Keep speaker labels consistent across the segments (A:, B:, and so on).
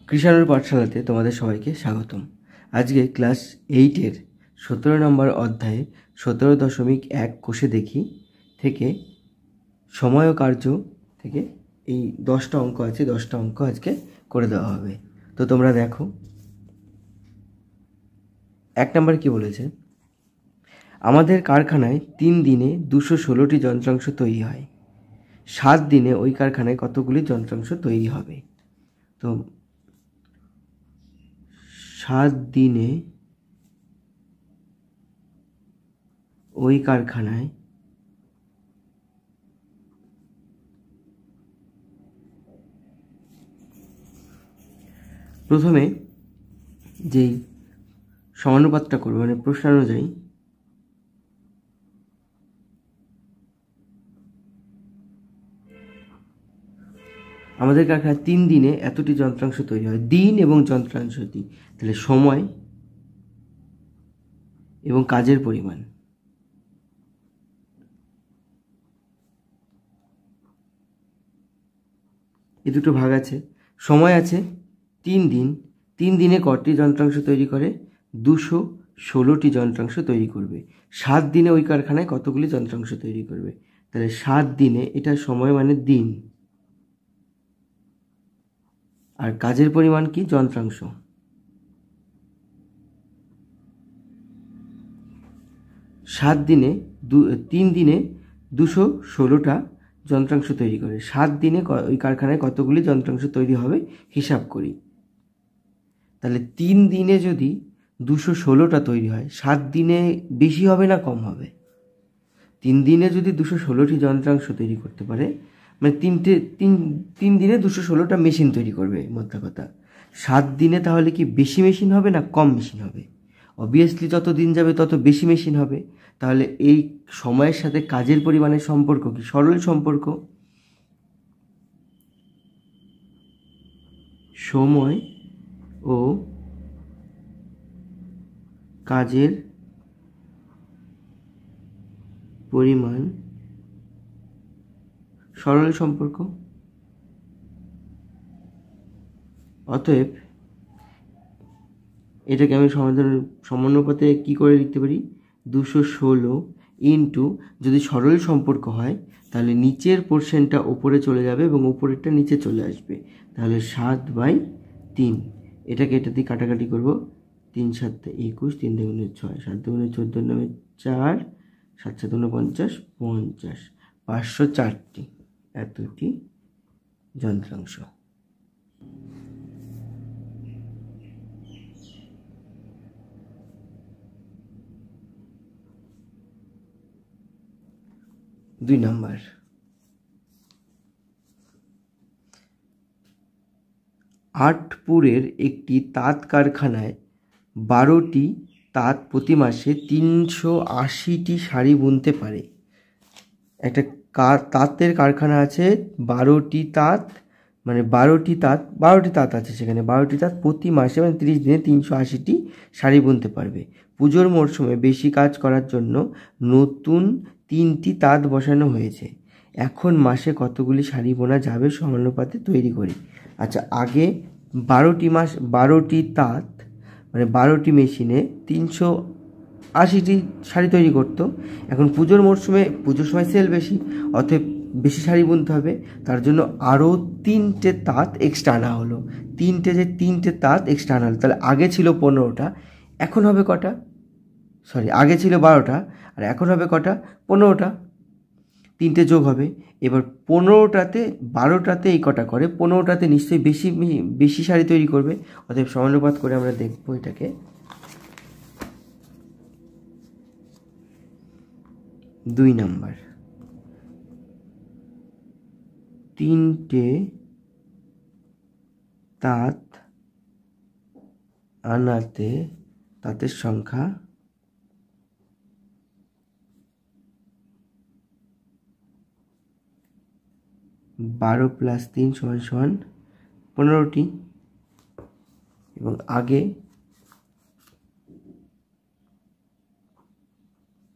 A: কৃষাণুর পাঠশালাতে তোমাদের সবাইকে স্বাগতম। আজকে ক্লাস 8-এর 17 নম্বর অধ্যায়ে 17.1 কোষে দেখি থেকে সময় ও কার্য থেকে এই 10টা অঙ্ক আছে, 10টা অঙ্ক আজকে করে দেওয়া হবে। তো তোমরা দেখো, 1 নম্বর কি বলেছে, আমাদের কারখানায় 3 দিনে 216টি যন্ত্রাংশ তৈরি হয়। 7 দিনে ওই কারখানায় কতগুলি যন্ত্রাংশ তৈরি হবে? তো 7 দিনে ওই কারখানায় প্রথমে যেই সমানুপাতটা করবো, মানে প্রশ্ন অনুযায়ী আমাদের কারখানায় 3 দিনে এতটি যন্ত্রাংশ তৈরি হয়, দিন এবং যন্ত্রাংশটি, তাহলে সময় এবং কাজের পরিমাণ। এই দুটো ভাগ আছে। সময় আছে 3 দিন, 3 দিনে কটি যন্ত্রাংশ তৈরি করে? 216টি যন্ত্রাংশ তৈরি করবে। 7 দিনে ওই কারখানায় কতগুলি যন্ত্রাংশ তৈরি করবে? তাহলে 7 দিনে, এটা সময় মানে দিন, আর কাজের পরিমাণ কি? যন্ত্রাংশ। সাত দিনে 3 দিনে 216টা যন্ত্রাংশ তৈরি করে। 7 দিনে ওই কারখানায় কতগুলি যন্ত্রাংশ তৈরি হবে হিসাব করি। তাহলে 3 দিনে যদি 216টা তৈরি হয়, 7 দিনে বেশি হবে না কম হবে? 3 দিনে যদি 216টি যন্ত্রাংশ তৈরি করতে পারে, মানে 3 দিনে 216টা মেশিন তৈরি করবে, মোদ্দা কথা। 7 দিনে তাহলে কি বেশি মেশিন হবে না কম মেশিন হবে? অবভিয়াসলি যত দিন যাবে তত বেশি মেশিন হবে। তাহলে এই সময়ের সাথে কাজের পরিমাণের সম্পর্ক কি? সরল সম্পর্ক। সময় ও কাজের পরিমাণ সরল সম্পর্ক। অতএব এটাকে আমি সমানুপাতে কি করে লিখতে পারি? 216 ইন্টু, যদি সরল সম্পর্ক হয় তাহলে নিচের পোর্শনটা ওপরে চলে যাবে এবং ওপরেরটা নিচে চলে আসবে, তাহলে 7/3। এটাকে এটা দিয়ে কাটাকাটি করব, 3 7 21, 3 2 6, 7 2 14 9 4, 7 7 50, 50, 504টি এতটি যন্ত্রাংশ। দুই নম্বর, আটপুরের একটি তাঁত কারখানায় 12টি তাঁত প্রতি মাসে 380টি শাড়ি বুনতে পারে। একটা তাঁতের কারখানা আছে, 12টি তাঁত, মানে 12টি তাঁত আছে সেখানে, 12টি তাঁত প্রতি মাসে মানে 30 দিনে 380টি শাড়ি বুনতে পারবে। পুজোর মরশুমে বেশি কাজ করার জন্য নতুন 3টি তাঁত বসানো হয়েছে। এখন মাসে কতগুলি শাড়ি বোনা যাবে সমানুপাতে তৈরি করি। আচ্ছা, আগে 12টি তাঁত মানে 12টি মেশিনে 380টি শাড়ি তৈরি করতো। এখন পুজোর সময় সেল বেশি, অতএব বেশি শাড়ি বুনতে হবে, তার জন্য আরও 3টে তাঁত এক্সট্রা আনা হলো। 3টে তাঁত এক্সট্রা আনা হলো। তাহলে আগে ছিল 15টা, এখন হবে কটা? আগে ছিল 12টা আর এখন হবে কটা? 15টা। 3টে যোগ হবে। এবার 15টাতে 12টাতে এই কটা করে, 15টাতে নিশ্চয়ই বেশি শাড়ি তৈরি করবে। অতএব সমানুপাত করে আমরা দেখবো এটাকে। 2 নাম্বার, 3টে তাঁত আনাতে তাঁতের সংখ্যা 12 + 3 = 15টি, এবং আগে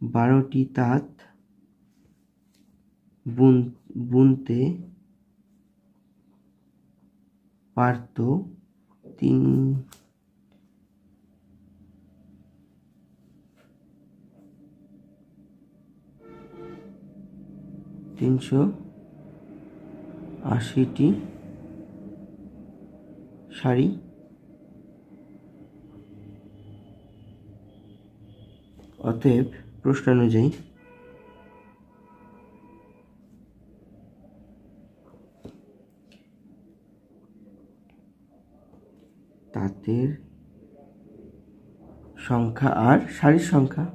A: 12টি তাঁত বুনতে পারত 380টি সারি অতএব প্রশ্ন অনুযায়ী তাঁতের সংখ্যা আর সারির সংখ্যা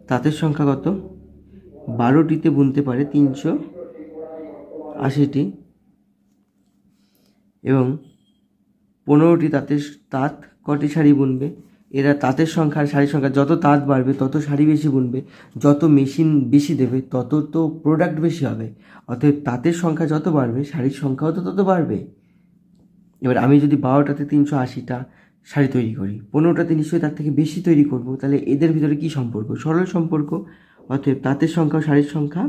A: তাঁতের সংখ্যা কত? 12টিতে বুনতে পারে 380টি এবং 15টি তাঁত কটি শাড়ি বুনবে? এরা তাঁতের সংখ্যা আর শাড়ির সংখ্যা, যত তাঁত বাড়বে তত শাড়ি বেশি বুনবে, যত মেশিন বেশি দেবে তত তো প্রোডাক্ট বেশি হবে। অতএব তাঁতের সংখ্যা যত বাড়বে শাড়ির সংখ্যাও তো তত বাড়বে। এবার আমি যদি 12টাতে 380টা শাড়ি তৈরি করি, 15টাতে নিশ্চয়ই তার থেকে বেশি তৈরি করব, তাহলে এদের ভিতরে কি সম্পর্ক? সরল সম্পর্ক। অতএব তাঁতের সংখ্যা ও শাড়ির সংখ্যা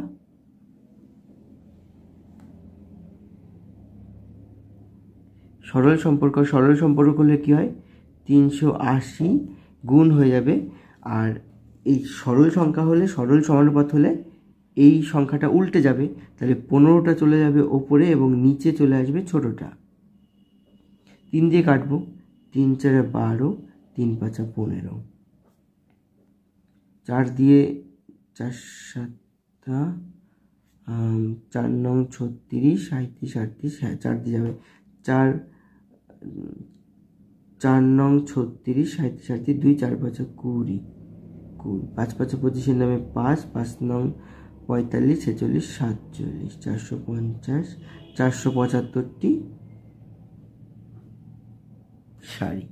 A: সরল সম্পর্ক। সরল সম্পর্ক করলে কি হয়? 380 গুণ হয়ে যাবে, আর এই সরল সংখ্যা হলে, সরল সমানুপাত হলে এই সংখ্যাটা উল্টে যাবে, তাহলে 15টা চলে যাবে ওপরে এবং নিচে চলে আসবে ছোটটা। 3 দিয়ে কাটবো, 3 4 12, 3 5 15, 4 দিয়ে 4 7 4 9 36, 37 38, হ্যাঁ 4 দিয়ে যাবে, 4 9 36, 37 38, 2 4 5 20, 5 5 25 নামে 5, 5 9 45, 46, 47, 450, 475টি শাড়ি।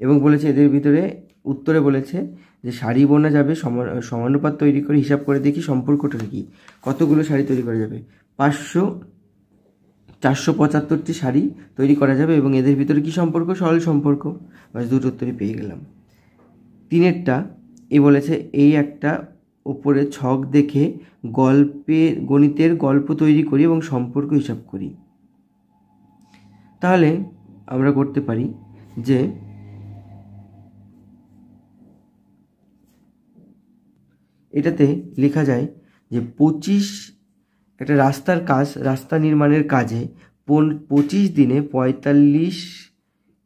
A: এবং বলেছে এদের ভিতরে উত্তরে বলেছে যে শাড়ি বোনা যাবে সমানুপাত তৈরি করে। হিসাব করে দেখি সম্পর্কটা কি, কতগুলো শাড়ি তৈরি করা যাবে? 475টি শাড়ি তৈরি করা যাবে এবং এদের ভিতরে কি সম্পর্ক? সরল সম্পর্ক। বাস, দুটো উত্তরই পেয়ে গেলাম। 3এরটা এ বলেছে এই একটা ওপরে ছক দেখে গণিতের গল্প তৈরি করি এবং সম্পর্ক হিসাব করি। তাহলে আমরা করতে পারি যে এটাতে লেখা যায় যে 25 একটা রাস্তা নির্মাণের কাজে 25 দিনে 45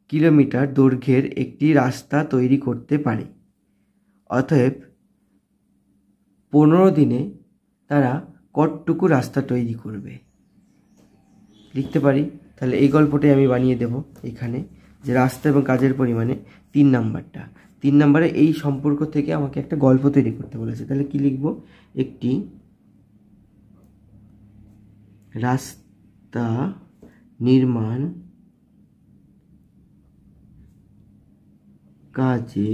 A: কিলোমিটার দৈর্ঘ্যের একটি রাস্তা তৈরি করতে পারে। অতএব 15 দিনে তারা কতটুকু রাস্তা তৈরি করবে লিখতে পারি। তাহলে এই গল্পটাই আমি বানিয়ে দেব এখানে, যে রাস্তা এবং কাজের পরিমাণে 3 নাম্বারটা। 3 নাম্বারে এই সম্পর্ক থেকে আমাকে একটা গল্প তৈরি করতে বলেছে। তাহলে কি লিখব? একটি রাস্তা নির্মাণ কাজে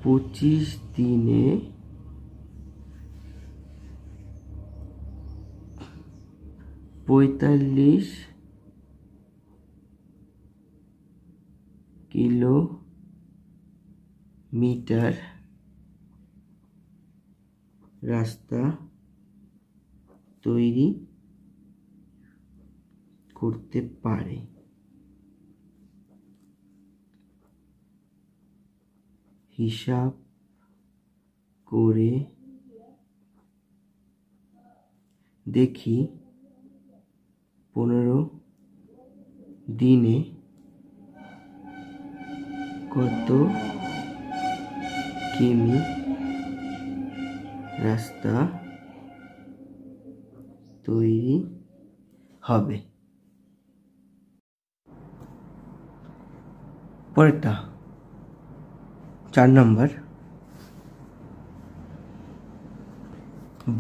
A: 25 দিনে 45 কিলোমিটার রাস্তা তৈরি করতে পারে। হিসাব করে দেখি 15 দিনে কত কিমি রাস্তা তৈরি হবে। পরেরটা 4 নম্বর,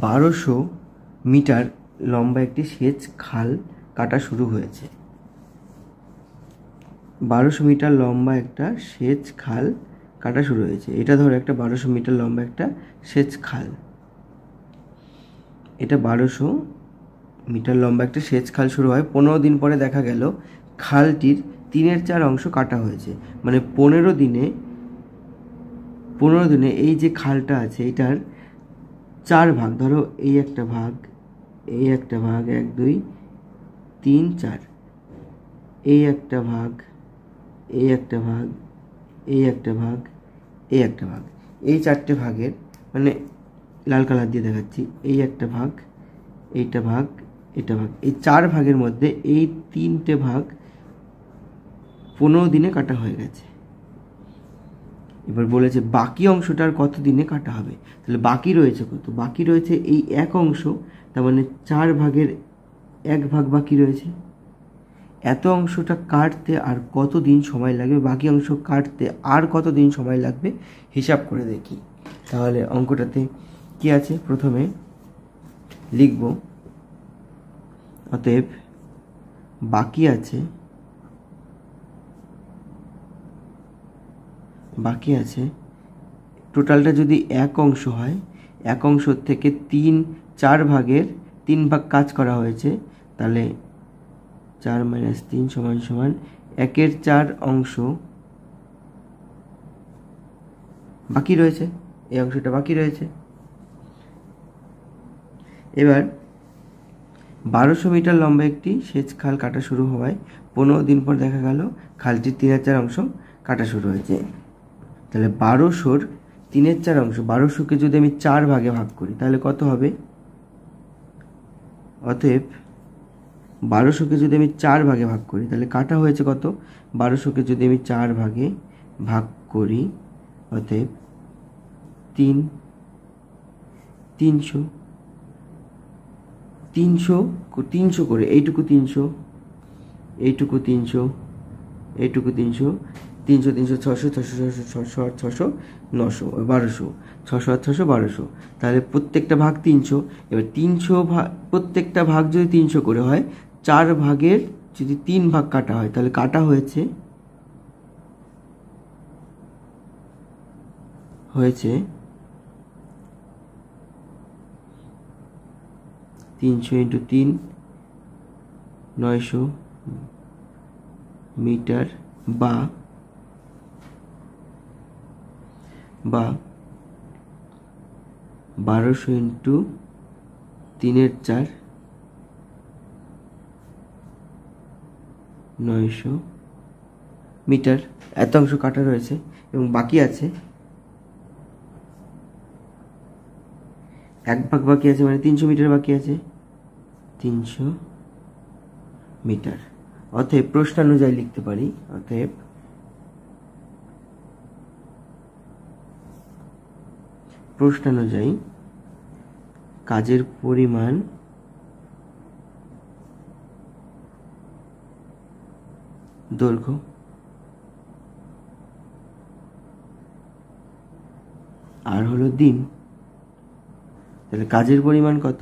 A: 1200 মিটার লম্বা একটি সেচ খাল কাটা শুরু হয়েছে। 1200 মিটার লম্বা একটা সেচ খাল কাটা শুরু হয়েছে। এটা ধরো একটা 1200 মিটার লম্বা একটা সেচ খাল। এটা 1200 মিটার লম্বা একটা সেচ খাল শুরু হয়। 15 দিন পরে দেখা গেল খালটির 3/4 অংশ কাটা হয়েছে। মানে 15 দিনে এই যে খালটা আছে এটার 4 ভাগ, ধরো এই একটা ভাগ, এই একটা ভাগ, 1 2 3 4, এই একটা ভাগ, এই একটা ভাগ, এই একটা ভাগ, এই একটা ভাগ, এই 4টে ভাগের মানে লাল কালার দিয়ে দেখাচ্ছি, এই একটা ভাগ, এইটা ভাগ, এটা ভাগ, এই 4 ভাগের মধ্যে এই 3টে ভাগ 15 দিনে কাটা হয়ে গেছে। এবার বলেছে বাকি অংশটার কত দিনে কাটা হবে। তাহলে বাকি রয়েছে কত? বাকি রয়েছে এই এক অংশ, তার মানে 4 ভাগের 1 ভাগ বাকি রয়েছে। এত অংশটা কাটতে আর কত দিন সময় লাগবে, বাকি অংশ কাটতে আর কত দিন সময় লাগবে হিসাব করে দেখি। তাহলে অঙ্কটাতে কি আছে, প্রথমে লিখব অতএব বাকি আছে, টোটালটা যদি এক অংশ হয়, এক অংশ থেকে 4 ভাগের 3 ভাগ কাজ করা হয়েছে, তাহলে 4 - 3 = 1/4 অংশ বাকি রয়েছে, এই অংশটা বাকি রয়েছে। এবার 1200 মিটার লম্বা একটি সেচ খাল কাটা শুরু হওয়ায় 15 দিন পর দেখা গেল খালটির 3/4 অংশ কাটা শুরু হয়েছে। তাহলে 1200-র 3/4 অংশ, 1200-কে যদি আমি 4 ভাগে ভাগ করি তাহলে কত হবে? অতএব 1200-কে যদি আমি 4 ভাগে ভাগ করি তাহলে কাটা হয়েছে কত? 1200-কে যদি আমি 4 ভাগে ভাগ করি, অতএব 300 করে, এইটুকু 300, এইটুকু 300, এইটুকু 300, 300 300 600, 600 600 600 900, 1200, 600 আর 600 1200। তাহলে প্রত্যেকটা ভাগ 300। এবার 300 ভাগ, প্রত্যেকটা ভাগ যদি 300 করে হয়, 4 ভাগের যদি 3 ভাগ কাটা হয় তাহলে কাটা হয়েছে 300 × 3 900 মিটার, বা 1200 × 3/4 900 মিটার। এত অংশ কাটা রয়েছে এবং বাকি আছে 1 ভাগ বাকি আছে, মানে 300 মিটার বাকি আছে, 300 মিটার। অতএব প্রশ্নানুযায়ী লিখতে পারি, অতএব প্রশ্নানুযায়ী কাজের পরিমাণ দৈর্ঘ্য আর হলো দিন। তাহলে কাজের পরিমাণ কত?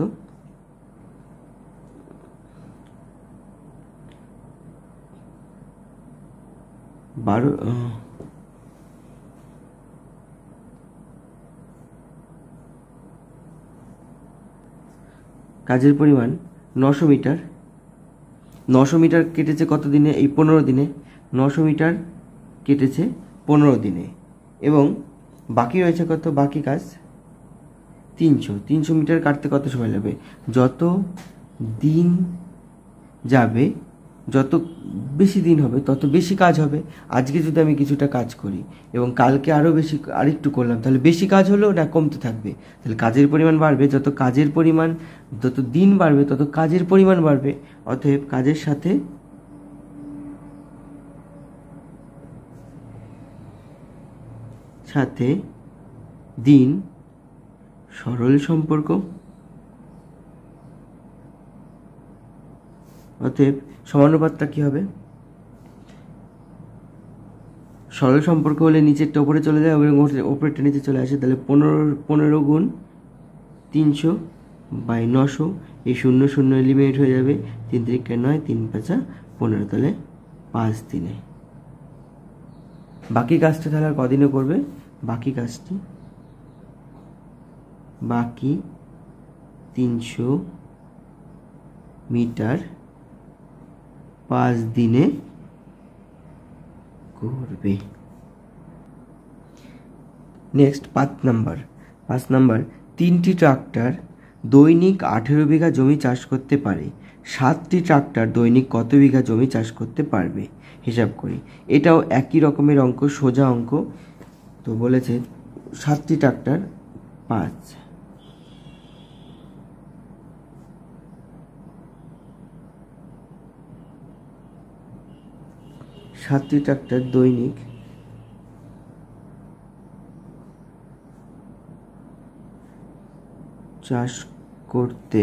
A: কাজের পরিমাণ 900 মিটার। 900 মিটার কেটেছে কত দিনে? এই 15 দিনে। 900 মিটার কেটেছে 15 দিনে এবং বাকি রয়েছে কত? বাকি কাজ 300 মিটার কাটতে কত সময় লাগবে? যত দিন যাবে, যত বেশি দিন হবে তত বেশি কাজ হবে। আজকে যদি আমি কিছুটা কাজ করি এবং কালকে আরেকটু করলাম, তাহলে বেশি কাজ হলো না কমতে থাকবে? তাহলে কাজের পরিমাণ বাড়বে, যত কাজের পরিমাণ, যত দিন বাড়বে তত কাজের পরিমাণ বাড়বে। অতএব কাজের সাথে দিন সরল সম্পর্ক। অতএব সমানুপাতটা কি হবে? সরল সম্পর্ক হলে নিচেরটা উপরে চলে যায় এবং উপরেরটা নিচে চলে আসে। তাহলে 15 গুণ 300/900, এই 0 0 এলিমিনেট হয়ে যাবে, 3 × 3 = 9, 3 × 5 = 15, তাহলে 5 দিনে। বাকি কাজটা তাহলে আর কদিনে করবে? বাকি কাজটি, বাকি 300 মিটার 5 দিনে করবে। Next 5 number. 3টি ট্রাক্টর দৈনিক 18 বিঘা জমি চাষ করতে পারে, 7টি ট্রাক্টর দৈনিক কত বিঘা জমি চাষ করতে পারবে? হিসাব করি। এটাও একই রকমের অঙ্ক, সোজা অঙ্ক। তো বলেছে 7টি ট্রাক্টর 5, 7টি ট্রাক্টর দৈনিক চাষ করতে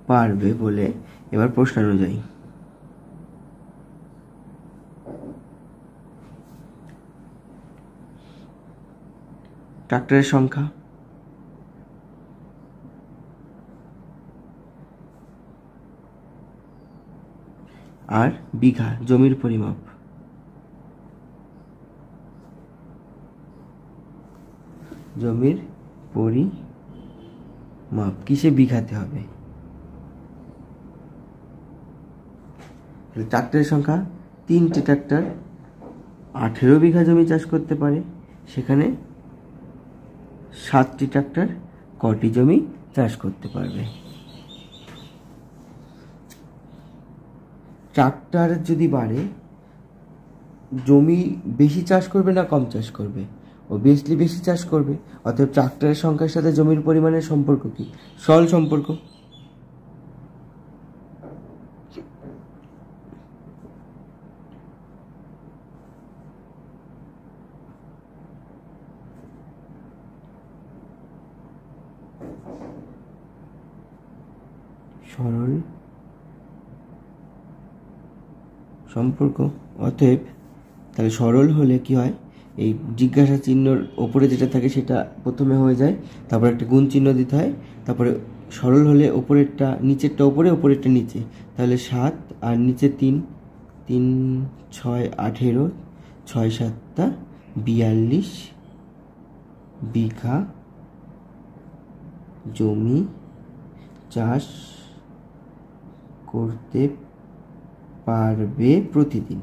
A: পারবে বলে এবার প্রশ্ন অনুযায়ী ট্রাক্টরের সংখ্যা, আর বিঘা জমির পরিমাপ। জমির পরিমাপ কিসে বিঘাতে হবে? ট্রাক্টরের সংখ্যা 3টি ট্রাক্টর 18 বিঘা জমি চাষ করতে পারে, সেখানে 7টি ট্রাক্টর কটি জমি চাষ করতে পারবে? ট্রাক্টর যদি বাড়ে, জমি বেশি চাষ করবে না কম চাষ করবে? অবভিয়াসলি বেশি চাষ করবে। অতএব ট্রাক্টরের সংখ্যার সাথে জমির পরিমাণের সম্পর্ক কি? সরল সম্পর্ক। সরল সম্পর্ক। অতএব তাহলে সরল হলে কি হয়, এই জিজ্ঞাসা চিহ্নর ওপরে যেটা থাকে সেটা প্রথমে হয়ে যায়, তারপর একটা গুণ চিহ্ন দিতে হয়, তারপরে সরল হলে ওপরেরটা নিচেরটা ওপরে, ওপরেরটা নিচে। তাহলে 7 আর নিচে 3, 3 6 18, 6 7 42 বিঘা জমি চাষ করতে পারবে প্রতিদিন।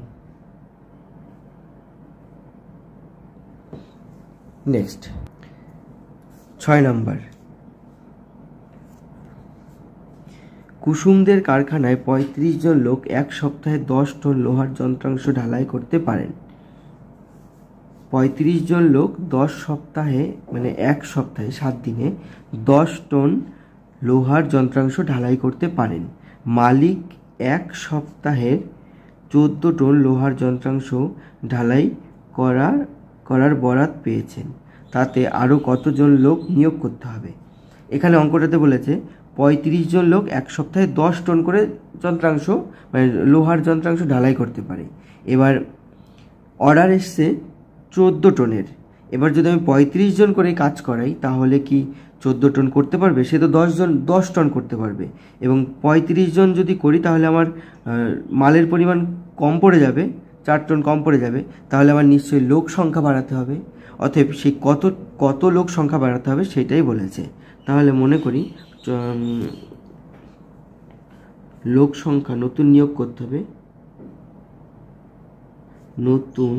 A: নেক্সট 6 নম্বর, কুসুমদের কারখানায় 35 জন লোক এক সপ্তাহে 10 টন লোহার যন্ত্রাংশ ঢালাই করতে পারেন। 35 জন লোক 10 সপ্তাহে, মানে এক সপ্তাহে 7 দিনে 10 টন লোহার যন্ত্রাংশ ঢালাই করতে পারেন। মালিক এক সপ্তাহে 14 টন লোহার যন্ত্রাংশ ঢালাই করার বরাত পেয়েছেন। তাতে আরও কতজন লোক নিয়োগ করতে হবে? এখানে অঙ্কটাতে বলেছে 35 জন লোক এক সপ্তাহে 10 টন করে যন্ত্রাংশ, মানে লোহার যন্ত্রাংশ ঢালাই করতে পারে। এবার অর্ডার এসছে 14 টনের। এবার যদি আমি 35 জন করে কাজ করাই, তাহলে কি 14 টন করতে পারবে? সে তো 10 টন করতে পারবে। এবং 35 জন যদি করি, তাহলে আমার মালের পরিমাণ কম পড়ে যাবে, 4 টন কম পড়ে যাবে। তাহলে আমার নিশ্চয়ই লোক সংখ্যা বাড়াতে হবে। অতএব সেই কত লোক সংখ্যা বাড়াতে হবে সেটাই বলেছে। তাহলে মনে করি লোক সংখ্যা, নতুন নিয়োগ করতে হবে, নতুন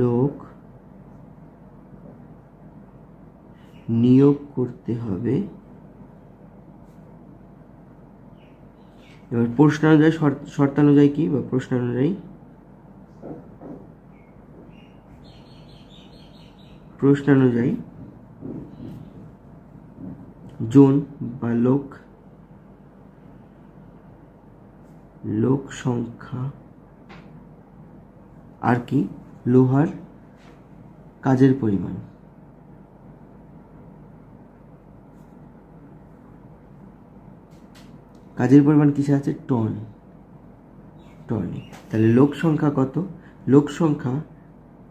A: লোক নিয়োগ করতে হবে। এবার প্রশ্নানুযায়ী, শর্তানুযায়ী কি, বা প্রশ্নানুযায়ী জন বা লোক সংখ্যা, আর কি লোহার কাজের পরিমাণ। কাজের পরিমাণ কিসে আছে? টনে। তাহলে লোক সংখ্যা কত? লোক সংখ্যা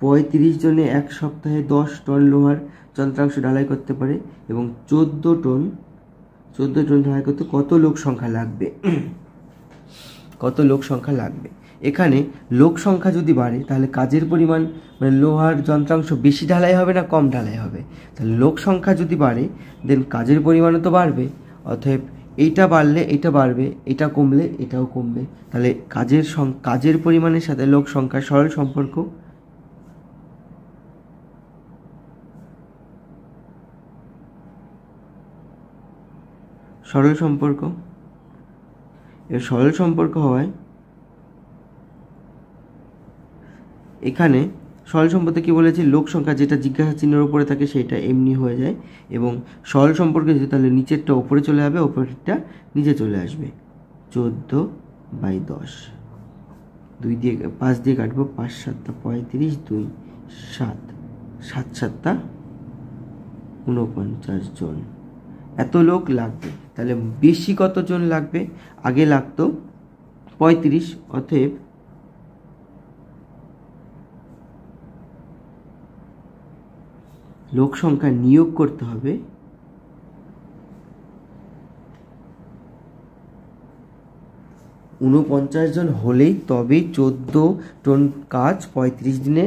A: 35 জনে এক সপ্তাহে 10 টন লোহার যন্ত্রাংশ ঢালাই করতে পারে, এবং 14 টন ঢালাই করতে কত লোক সংখ্যা লাগবে? কত লোক সংখ্যা লাগবে? এখানে লোক সংখ্যা যদি বাড়ে, তাহলে কাজের পরিমাণ, মানে লোহার যন্ত্রাংশ বেশি ঢালাই হবে না কম ঢালাই হবে? তাহলে লোক সংখ্যা যদি বাড়ে, দেন কাজের পরিমাণও তো বাড়বে। অতএব এইটা বাড়লে এটা বাড়বে, এটা কমলে এটাও কমবে। তাহলে কাজের পরিমাণের সাথে লোক সংখ্যার সরল সম্পর্ক। সরল সম্পর্ক। এর সরল সম্পর্ক হওয়ায় এখানে সরল সম্পর্কে কি বলেছি, লোক সংখ্যা যেটা জিজ্ঞাসা চিহ্নের উপরে থাকে সেটা এমনি হয়ে যায়, এবং সরল সম্পর্কে যদি তাহলে নিচেরটা উপরে চলে যাবে, উপরেরটা নিচে চলে আসবে। 14/10, 2 দিয়ে 5 দিয়ে কাটবো, 5 7 35, 2 7, 7 7 49 জন। এত লোক লাগবে। তাহলে বেশি কতজন লাগবে? আগে লাগতো 35, অতএব লোক সংখ্যা নিয়োগ করতে হবে 49 জন হলেই তবেই 14 টন কাজ 35 দিনে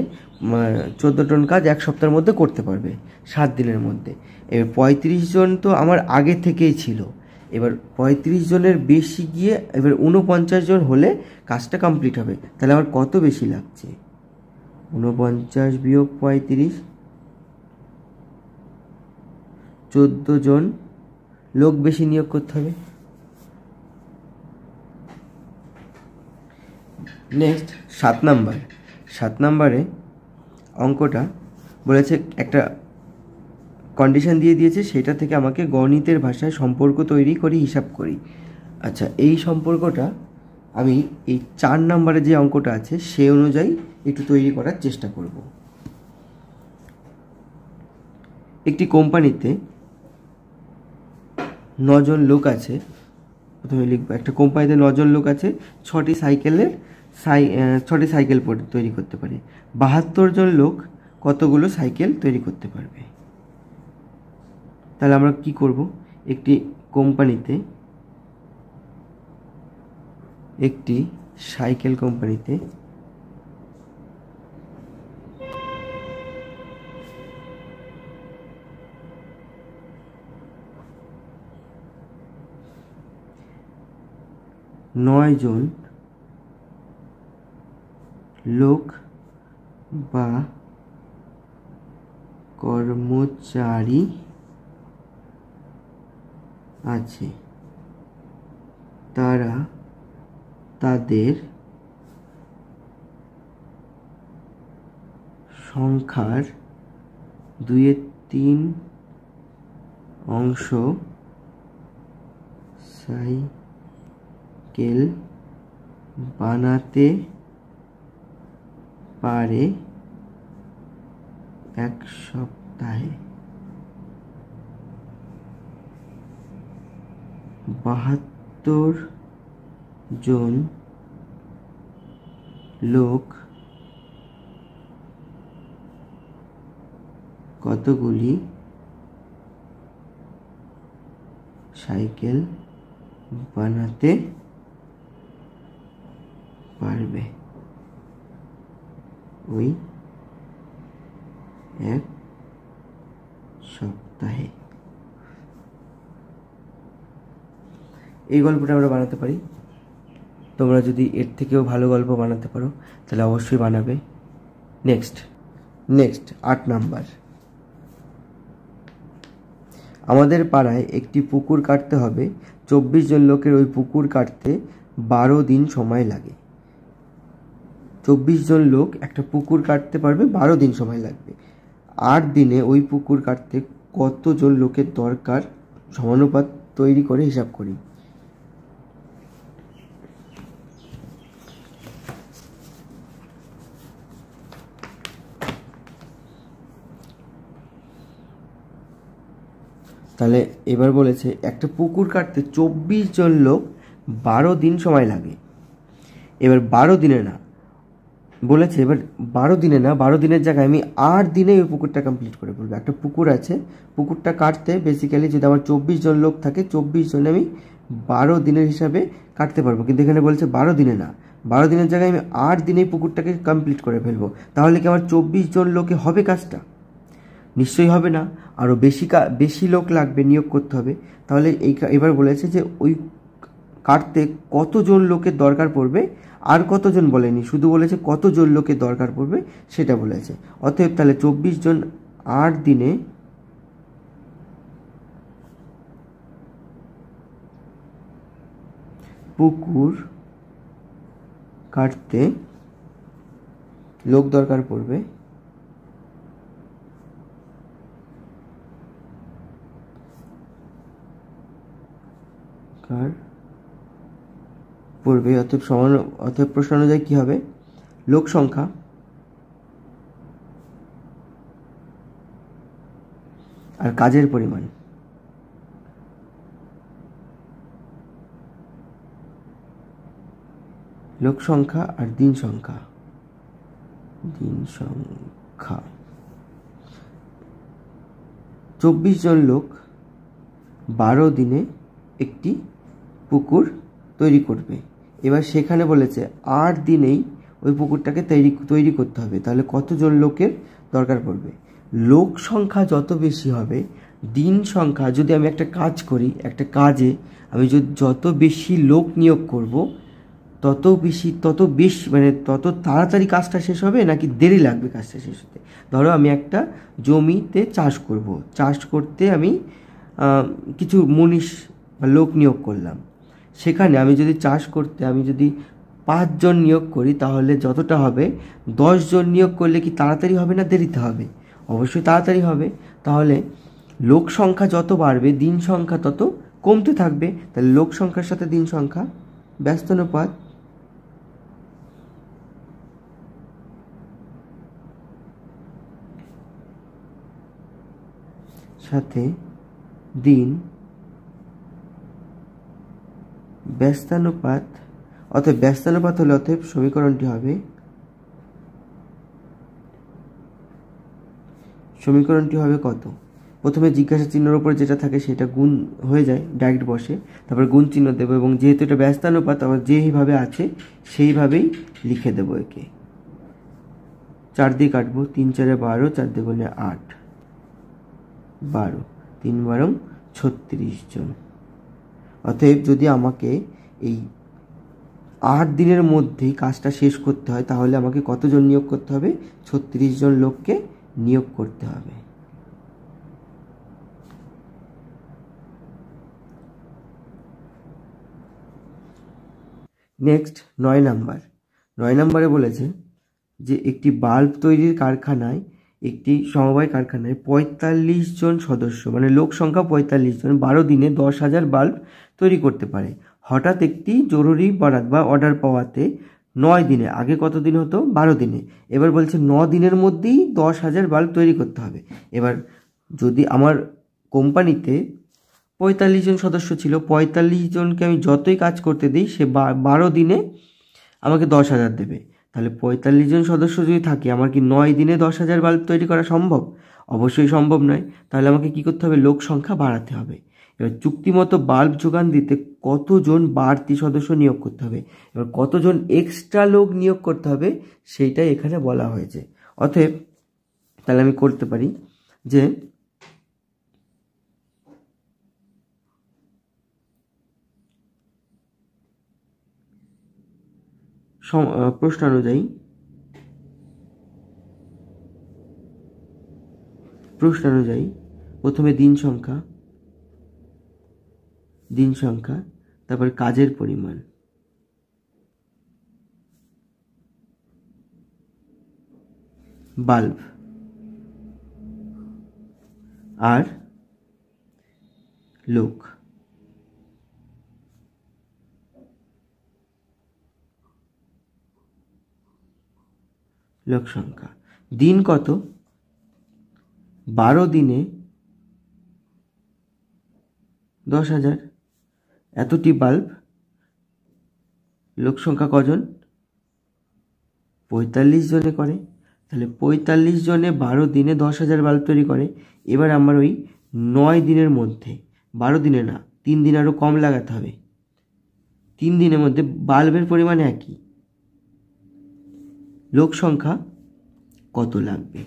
A: 14 টন কাজ 1 সপ্তাহের মধ্যে করতে পারবে, 7 দিনের মধ্যে। এবার 35 জন তো আমার আগে থেকেই ছিল, এবার 35 জনের বেশি গিয়ে এবার 49 জন হলে কাজটা কমপ্লিট হবে। তাহলে আমার কত বেশি লাগছে? 49 বিয়োগ 35, 14 জন লোক বেশি নিয়োগ করতে হবে। Next 7 number. 7 নাম্বারে অঙ্কটা বলেছে একটা কন্ডিশন দিয়ে দিয়েছে, সেটা থেকে আমাকে গণিতের ভাষায় সম্পর্ক তৈরি করি, হিসাব করি। আচ্ছা, এই সম্পর্কটা আমি এই 4 নাম্বারে যে অঙ্কটা আছে সে অনুযায়ী একটু তৈরি করার চেষ্টা করব। একটি কোম্পানিতে 9 জন লোক আছে। প্রথমে লিখবো, একটা কোম্পানিতে 9 জন লোক আছে, 6টি সাইকেল তৈরি করতে পারে। 72 জন লোক কতগুলো সাইকেল তৈরি করতে পারবে? তাহলে আমরা কি করব, একটি কোম্পানিতে, একটি সাইকেল কোম্পানিতে 9 জন লোক বা কর্মচারী আছে, তারা তাদের সংখ্যার 2/3 অংশ সাইকেল বানাতে পারে 1 সপ্তাহে। 72 জন লোক কতগুলি সাইকেল বানাতে পারবে ওই 1 সপ্তাহে? এই গল্পটা আমরা বানাতে পারি। তোমরা যদি এর থেকেও ভালো গল্প বানাতে পারো তাহলে অবশ্যই বানাবে। Next 8 number. আমাদের পাড়ায় একটি পুকুর কাটতে হবে, 24 জন লোকের ওই পুকুর কাটতে 12 দিন সময় লাগে। 24 জন লোক একটা পুকুর কাটতে পারবে, 12 দিন সময় লাগবে। 8 দিনে ওই পুকুর কাটতে কতজন লোকের দরকার? সমানুপাত তৈরি করে হিসাব করি। তাহলে এবার বলেছে একটা পুকুর কাটতে 24 জন লোক 12 দিন সময় লাগে। এবার 12 দিনে না বলেছে, এবার 12 দিনে না, 12 দিনের জায়গায় আমি 8 দিনে ওই পুকুরটা কমপ্লিট করে ফেলবো। একটা পুকুর আছে, পুকুরটা কাটতে বেসিক্যালি যদি আমার 24 জন লোক থাকে, 24 জনে আমি 12 দিনের হিসাবে কাটতে পারবো। কিন্তু এখানে বলছে 12 দিনে না, 12 দিনের জায়গায় আমি 8 দিনেই পুকুরটাকে কমপ্লিট করে ফেলবো। তাহলে কি আমার 24 জন লোকে হবে কাজটা? নিশ্চয়ই হবে না, আরও বেশি লোক লাগবে, নিয়োগ করতে হবে। তাহলে এবার বলেছে যে ওই কাটতে কতজন লোকের দরকার পড়বে, আর কতজন বলেনি, শুধু বলেছে কতজন লোকের দরকার পড়বে সেটা বলেছে। অতএব তাহলে 24 জন 8 দিনে পুকুর কাটতে লোক দরকার পড়বে অতএব প্রশ্ন অনুযায়ী কি হবে? লোক সংখ্যা আর কাজের পরিমাণ। লোক সংখ্যা আর দিন সংখ্যা। 24 জন লোক 12 দিনে একটি পুকুর তৈরি করবে। এবার সেখানে বলেছে 8 দিনেই ওই পুকুরটাকে তৈরি করতে হবে। তাহলে কতজন লোকের দরকার পড়বে? লোক সংখ্যা যত বেশি হবে, দিন সংখ্যা, যদি আমি একটা কাজ করি, একটা কাজে আমি যত বেশি লোক নিয়োগ করব, তত তাড়াতাড়ি কাজটা শেষ হবে নাকি দেরি লাগবে কাজটা শেষ হতে? ধরো আমি একটা জমিতে চাষ করব, চাষ করতে আমি কিছু মুনিশ বা লোক নিয়োগ করলাম। সেখানে আমি যদি চাষ করতে 5 জন নিয়োগ করি, তাহলে যতটা হবে 10 জন নিয়োগ করলে কি তাড়াতাড়ি হবে না দেরিতে হবে? অবশ্যই তাড়াতাড়ি হবে। তাহলে লোক সংখ্যা যত বাড়বে, দিন সংখ্যা তত কমতে থাকবে। তাহলে লোক সংখ্যার সাথে দিন সংখ্যা ব্যস্তানুপাত সাথে দিন ব্যস্তানুপাত। অতএব ব্যস্তানুপাত হলে অতএব সমীকরণটি হবে কত? প্রথমে জিজ্ঞাসা চিহ্নের উপর যেটা থাকে সেটা গুণ হয়ে যায়, ডাইরেক্ট বসে, তারপর গুণ চিহ্ন দেবো এবং যেহেতু এটা ব্যস্তানুপাত আবার যেইভাবে আছে সেইভাবেই লিখে দেবো। একে 4 দিয়ে কাটবো, 3 4 12, 4 2 8, 12, 3 12 36 জন। অতএব যদি আমাকে এই 8 দিনের মধ্যেই কাজটা শেষ করতে হয়, তাহলে আমাকে কতজন নিয়োগ করতে হবে? 36 জন লোককে নিয়োগ করতে হবে। Next 9 number. 9 নম্বরে বলেছে যে একটি বাল্ব তৈরির কারখানায়, একটি সমবায় কারখানায় 45 জন সদস্য, মানে লোক সংখ্যা 45 জন, 12 দিনে 10,000 বাল্ব তৈরি করতে পারে। হঠাৎ একটি জরুরি বরাত বা অর্ডার পাওয়াতে 9 দিনে, আগে কত দিন হতো? 12 দিনে। এবার বলছে 9 দিনের মধ্যেই 10,000 বাল্ব তৈরি করতে হবে। এবার যদি আমার কোম্পানিতে 45 জন সদস্য ছিল, 45 জনকে আমি যতই কাজ করতে দিই, সে 12 দিনে আমাকে 10,000 দেবে। তাহলে 45 জন সদস্য যদি থাকে, আমার কি 9 দিনে 10,000 বাল্ব তৈরি করা সম্ভব? অবশ্যই সম্ভব নয়। তাহলে আমাকে কি করতে হবে? লোক সংখ্যা বাড়াতে হবে। এবার চুক্তিমতো বাল্ব যোগান দিতে কতজন বাড়তি সদস্য নিয়োগ করতে হবে, এবার কতজন এক্সট্রা লোক নিয়োগ করতে হবে সেইটাই এখানে বলা হয়েছে। অতএব তাহলে আমি করতে পারি যে প্রশ্ন অনুযায়ী প্রথমে দিন সংখ্যা, তারপর কাজের পরিমাণ, বাল্ব আর লোক। লোক সংখ্যা, দিন কত? 12 দিনে 10,000, এতটি বাল্ব। লোক সংখ্যা কজন? 45 জনে করে। তাহলে 45 জনে 12 দিনে 10,000 বাল্ব তৈরি করে। এবার আমার ওই 9 দিনের মধ্যে, 12 দিনে না, 3 দিন আরও কম লাগাতে হবে। 3 দিনের মধ্যে বাল্বের পরিমাণ একই, লোক সংখ্যা কত লাগবে?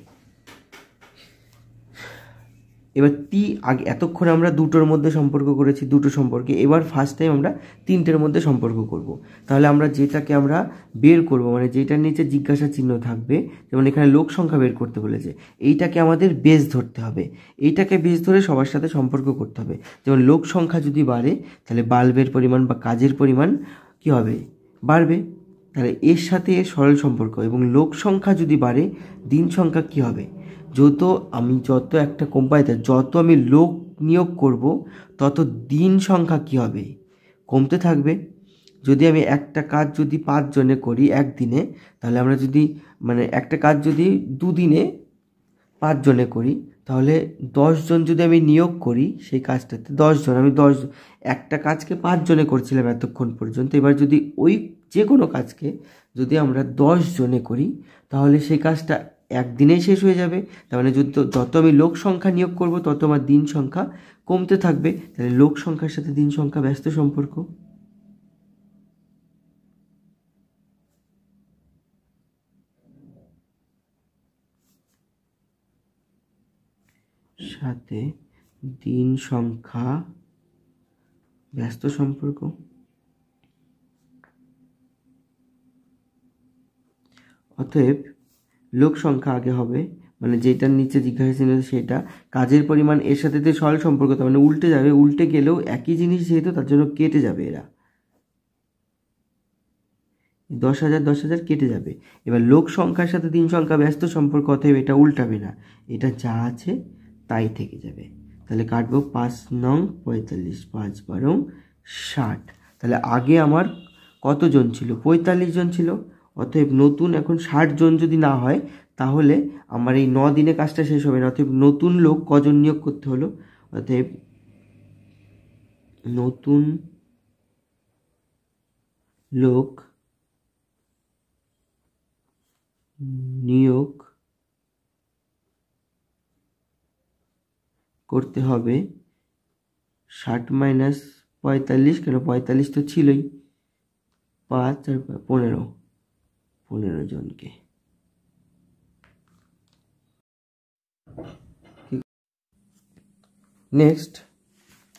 A: এবার আগে এতক্ষণ আমরা দুটোর মধ্যে সম্পর্ক করেছি, দুটো সম্পর্কে। এবার ফার্স্ট টাইম আমরা তিনটের মধ্যে সম্পর্ক করব। তাহলে আমরা যেটাকে আমরা বের করব, মানে যেটার নিচে জিজ্ঞাসা চিহ্ন থাকবে, যেমন এখানে লোক সংখ্যা বের করতে বলেছে, এইটাকে আমাদের বেস ধরতে হবে। এইটাকে বেস ধরে সবার সাথে সম্পর্ক করতে হবে। যেমন লোক সংখ্যা যদি বাড়ে, তাহলে বাল্বের পরিমাণ বা কাজের পরিমাণ কী হবে? বাড়বে। তাহলে এর সাথে এর সরল সম্পর্ক। এবং লোক সংখ্যা যদি বাড়ে, দিন সংখ্যা কী হবে? যত একটা কোম্পানিতে যত আমি লোক নিয়োগ করব, তত দিন সংখ্যা কী হবে? কমতে থাকবে। যদি আমি একটা কাজ যদি 5 জনে করি একদিনে, তাহলে আমরা যদি একটা কাজ যদি দুদিনে 5 জনে করি, তাহলে 10 জন যদি আমি নিয়োগ করি সেই কাজটাতে, 10 জন, একটা কাজকে 5 জনে করছিলাম এতক্ষণ পর্যন্ত। এবার যদি ওই যে কোনো কাজকে যদি আমরা 10 জনে করি, তাহলে সেই কাজটা একদিনেই শেষ হয়ে যাবে। তার মানে যত আমি লোক সংখ্যা নিয়োগ করব, তত আমার দিন সংখ্যা কমতে থাকবে। তাহলে লোক সংখ্যার সাথে দিন সংখ্যা ব্যস্ত সম্পর্ক। সাথে দিন সংখ্যা ব্যস্ত সম্পর্ক। অতএব লোক সংখ্যা আগে হবে, মানে যেটার নিচে জিজ্ঞাসা চিহ্ন সেটা, কাজের পরিমাণ এর সাথে যে সরল সম্পর্ক, তার মানে উল্টে যাবে। উল্টে গেলেও একই জিনিস যেহেতু, তার জন্য কেটে যাবে এরা। 10,000 10,000 কেটে যাবে। এবার লোক সংখ্যার সাথে দিন সংখ্যা ব্যস্ত সম্পর্ক, অতএব এটা উল্টাবে না, এটা যা আছে তাই থেকে যাবে। তাহলে কাটবো 5 নং 45, 5 12 60। তাহলে আগে আমার কতজন ছিল? 45 জন ছিল। অতএব নতুন এখন 60 জন যদি না হয়, তাহলে আমার এই 9 দিনে কাজটা শেষ হবে না। অতএব নতুন লোক কজন নিয়োগ করতে হলো? অতএব নতুন লোক নিয়োগ করতে হবে 60 মাইনাস 45, কেন 45 তো ছিলই, 5 আর 15 জনকে। নেক্সট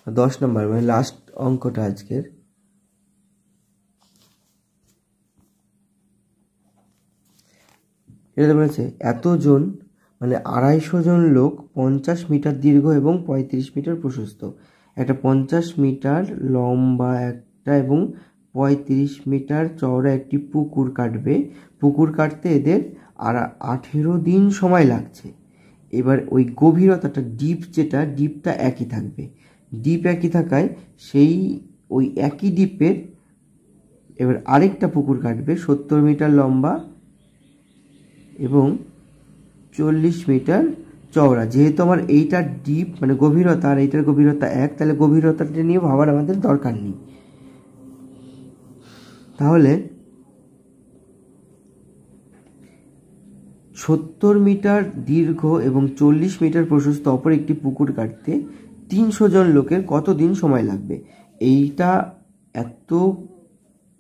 A: 10 নম্বর, মানে লাস্ট অঙ্কটা আজকের। এটা বলেছে এতজন, মানে 250 জন লোক 50 মিটার দীর্ঘ এবং 35 মিটার প্রশস্ত একটা 50 মিটার লম্বা একটা এবং 35 মিটার চওড়া একটি পুকুর কাটবে। পুকুর কাটতে এদের 18 দিন সময় লাগছে। এবার ওই গভীরতাটা, ডিপটা একই থাকবে। ডিপ একই থাকায় ওই একই ডিপের এবার আরেকটা পুকুর কাটবে 70 মিটার লম্বা এবং 40 মিটার চওড়া। যেহেতু আমার এইটার ডিপ মানে গভীরতা আর এইটার গভীরতা এক, তাহলে গভীরতাটা নিয়ে ভাবার আমাদের দরকার নেই। তাহলে 70 মিটার দীর্ঘ এবং 40 মিটার প্রশস্ত অপর একটি পুকুর কাটতে 300 জন লোকের কত দিন সময় লাগবে? এইটা এত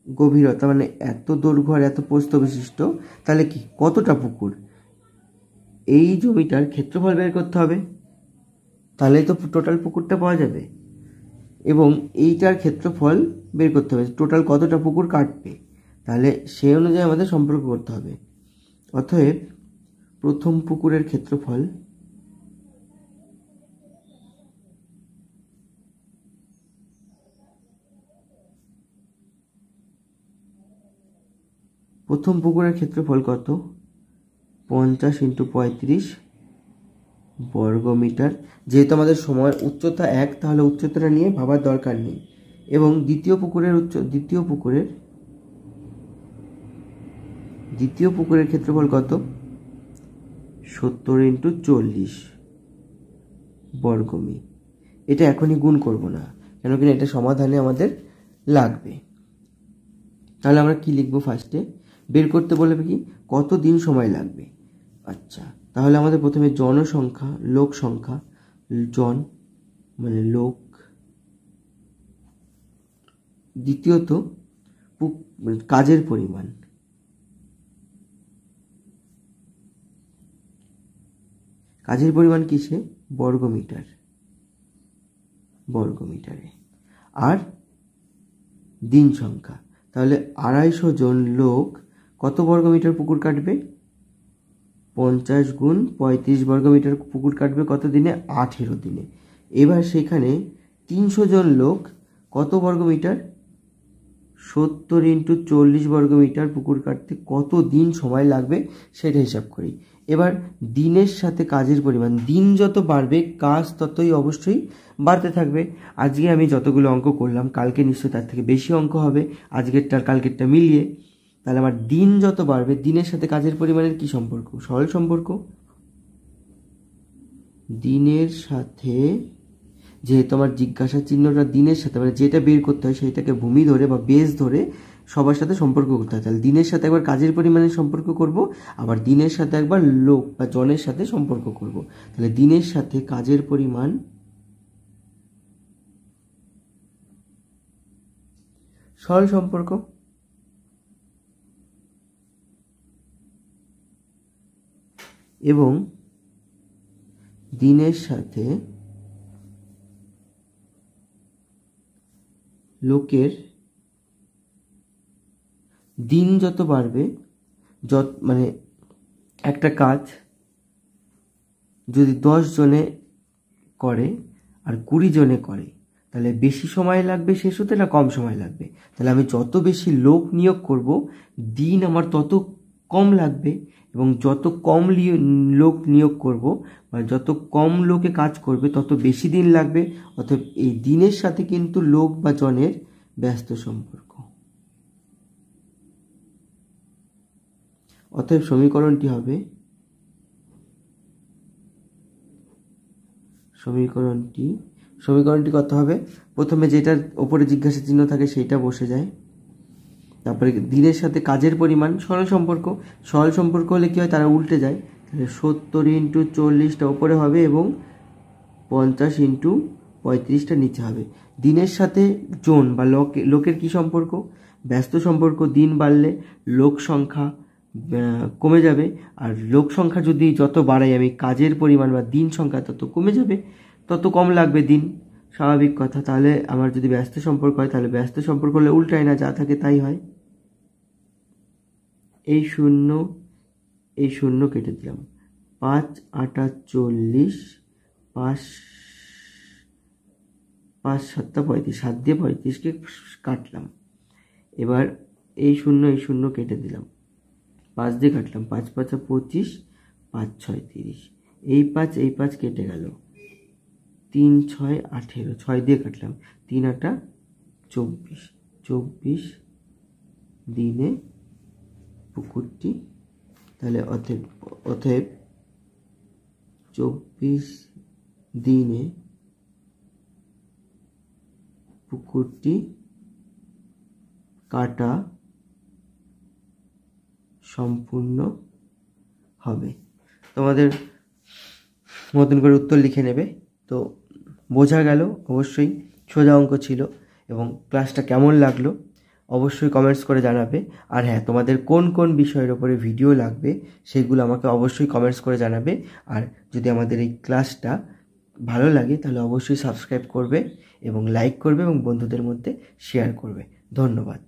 A: গভীরতা, মানে এত দৈর্ঘ্য আর এত প্রস্থ বিশিষ্ট, তাহলে কি কতটা পুকুর? এই জমিটার ক্ষেত্রফল বের করতে হবে, তাহলেই তো টোটাল পুকুরটা পাওয়া যাবে। এবং এইটার ক্ষেত্রফল বের করতে হবে, টোটাল কতটা পুকুর কাটবে, তাহলে সেই অনুযায়ী আমাদের সম্পর্ক করতে হবে। অতএব প্রথম পুকুরের ক্ষেত্রফল কত? 50 × 35 বর্গ মিটার। যেহেতু আমাদের সময়ের উচ্চতা এক, তাহলে উচ্চতাটা নিয়ে ভাবার দরকার নেই। এবং দ্বিতীয় পুকুরের ক্ষেত্রফল কত? 70 × 40 বর্গমি। এটা এখনই গুণ করব না, কেন কিনা এটা সমাধানে আমাদের লাগবে। তাহলে আমরা কি লিখবো? ফার্স্টে বের করতে বলবে কি কত দিন সময় লাগবে। আচ্ছা, তাহলে আমাদের প্রথমে জনসংখ্যা, লোক সংখ্যা, জন মানে লোক, দ্বিতীয়ত কাজের পরিমাণ, কাজের পরিমাণ কিসে? বর্গমিটারে। আর দিন সংখ্যা, তাহলে 250 জন লোক কত বর্গমিটার পুকুর কাটবে? 50 গুণ 35 বর্গমিটার পুকুর কাটবে কত দিনে? 18 দিনে। এবার সেখানে 300 জন লোক কত বর্গমিটার? 70 × 40 বর্গমিটার পুকুর কাটতে কত দিন সময় লাগবে সেটা হিসাব করি। এবার দিনের সাথে কাজের পরিমাণ, দিন যত বাড়বে কাজ ততই অবশ্যই বাড়তে থাকবে। আজকে আমি যতগুলো অঙ্ক করলাম কালকে নিশ্চয়ই তার থেকে বেশি অঙ্ক হবে আজকেরটা কালকেরটা মিলিয়ে। তাহলে আমার দিন যত বাড়বে দিনের সাথে কাজের পরিমাণের কি সম্পর্ক? সরল সম্পর্ক। দিনের সাথে, যেহেতু আমার জিজ্ঞাসা চিহ্নটা দিনের সাথে, মানে যেটা বের করতে হয় সেইটাকে ভূমি ধরে বা বেস ধরে সবার সাথে সম্পর্ক করতে হয়। তাহলে দিনের সাথে একবার কাজের পরিমাণের সম্পর্ক করব, আবার দিনের সাথে একবার লোক বা জনের সাথে সম্পর্ক করব। তাহলে দিনের সাথে কাজের পরিমাণ সরল সম্পর্ক। এবং দিনের সাথে লোকের দিন যত বাড়বে, মানে একটা কাজ যদি 10 জনে করে আর 20 জনে করে তাহলে বেশি সময় লাগবে শেষ হতে না কম সময় লাগবে? তাহলে আমি যত বেশি লোক নিয়োগ করব দিন আমার তত কম লাগবে, এবং যত কম লোক নিয়োগ করব মানে যত কম লোকে কাজ করবে তত বেশি দিন লাগবে। অতএব এই দিনের সাথে কিন্তু লোক বা জনের ব্যস্ত সম্পর্ক। অতএব সমীকরণটি হবে, সমীকরণটি কত হবে? প্রথমে যেটার ওপরে জিজ্ঞাসা চিহ্ন থাকে সেইটা বসে যায়, তারপরে দিনের সাথে কাজের পরিমাণ সরল সম্পর্ক। সরল সম্পর্ক হলে কি হয়? তারা উল্টে যায়। তাহলে 70 × 40টা ওপরে হবে এবং 50 × 35টা নিচে হবে। দিনের সাথে জন বা লোকের কি সম্পর্ক? ব্যস্ত সম্পর্ক। দিন বাড়লে লোক সংখ্যা কমে যাবে, আর লোক সংখ্যা যদি যত বাড়াই আমি কাজের পরিমাণ বা দিন সংখ্যা তত কমে যাবে, তত কম লাগবে দিন, স্বাভাবিক কথা। তাহলে আমার যদি ব্যস্ত সম্পর্ক হয় তাহলে ব্যস্ত সম্পর্ক হলে উল্টায় না, যা থাকে তাই হয়। এই শূন্য কেটে দিলাম। 5 × 8 = 40, 5 × 7 = 35, 7 দিয়ে 35কে কাটলাম। এবার এই শূন্য কেটে দিলাম, 5 দিয়ে কাটলাম, 5 × 5 = 25, 5 × 6 = 30। এই 5 কেটে গেল, 3 × 6 = 18, 6 দিয়ে কাটলাম, 3 × 8 = 24, 24 দিনে পুকুরটি, তাহলে অতএব 24 দিনে পুকুরটি কাটা সম্পূর্ণ হবে। তোমাদের মতন করে উত্তর লিখে নেবে। তো বোঝা গেল, অবশ্যই সোজা অঙ্ক ছিল। এবং ক্লাসটা কেমন লাগলো অবশ্যই কমেন্টস করে জানাবে। আর হ্যাঁ, তোমাদের কোন কোন বিষয়ের ওপরে ভিডিও লাগবে সেগুলো আমাকে অবশ্যই কমেন্টস করে জানাবে। আর যদি আমাদের এই ক্লাসটা ভালো লাগে তাহলে অবশ্যই সাবস্ক্রাইব করবে এবং লাইক করবে এবং বন্ধুদের মধ্যে শেয়ার করবে। ধন্যবাদ।